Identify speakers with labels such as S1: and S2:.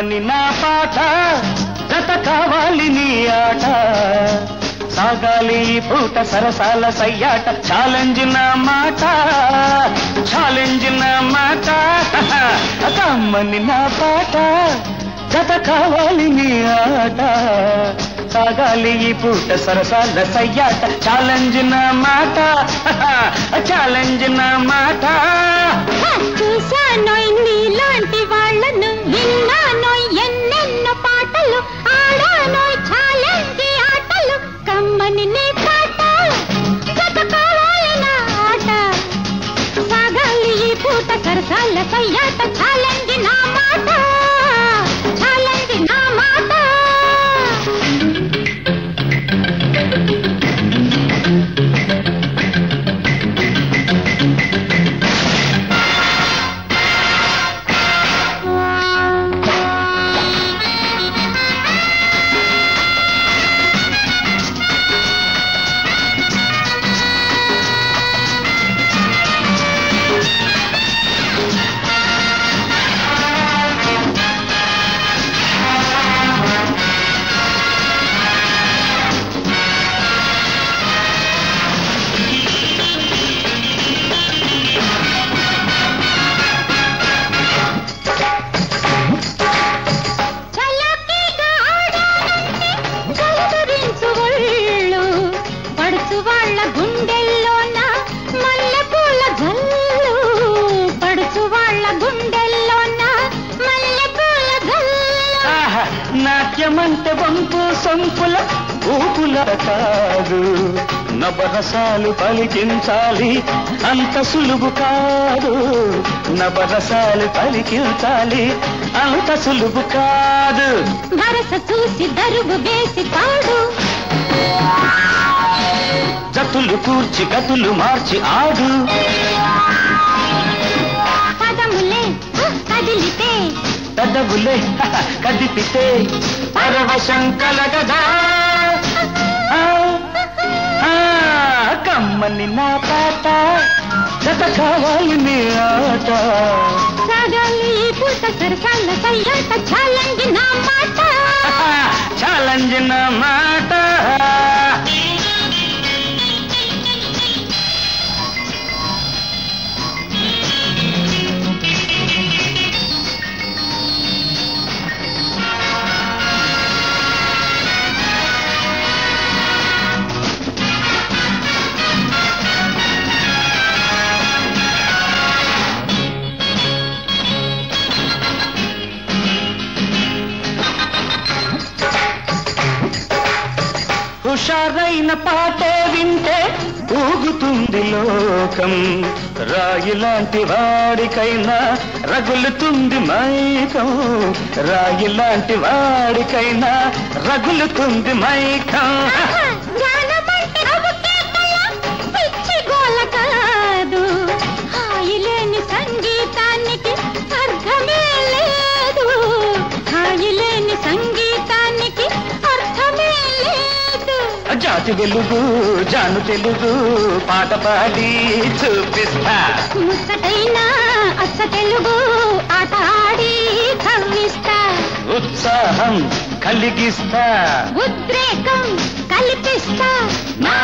S1: కమ్మని నా పాట జత కావాలి నీ ఆట సాగాలి ఈ పూట సరసాల సయ్యాట ఛాలెంజ్ నా మాట కమ్మని నా పాట జత కావాలి నీ ఆట సాగాలి ఈ పూట సరసాల సయ్యాట ఛాలెంజ్ నా మాట
S2: చూశానో నీలాంటి వాళ్ళను విన్నానో ఎన్నెన్నో పాటలు ఆడానో ఛాలెంజ్ ఆటలు కమ్మని నీ పాట జత కావాలి నా ఆట సాగాలి ఈ పూట సరసాల సయ్యాట ఛాలెంజ్ నా మాట
S1: నాట్యమంటే వంపు సొంపుల ఊపుల కాదు నవరసాలు పలికించాలి అంత సులువు కాదు నవరసాలు పలికించాలి అంత సులువు కాదు
S2: వరస చూసి దరువు వేసి పాడు
S1: జతులు కూర్చి గతులు మార్చి ఆడు
S2: పదములే కదిలితే
S1: పెదవులే కదిపితే పరవశం కలగదా కమ్మని నా పాట జత కావాలి నీ ఆట
S2: సాగాలి ఈ పూట సరసాల సయ్యాట ఛాలెంజ్ నా
S1: మాట హుషారైన పాటే వింటే ఊగుతుంది లోకం రాయిలాంటి వాడికైనా రగులుతుంది మైకం రాయిలాంటి వాడికైనా రగులుతుంది మైకం
S2: కాదు హాయిలేని సంగీతానికి అర్థమే లేదు హాయిలేని సంగీతానికి అర్థమే లేదు
S1: జాతి వెలుగు జాను తెలుగు పాట పాడి చూపిస్తా
S2: ముచ్చటైనా అచ్చ తెలుగు ఆట ఆడి కవ్విస్తా
S1: ఉత్సాహం కలిగిస్తా
S2: ఉద్రేకం కల్పిస్తా
S1: నా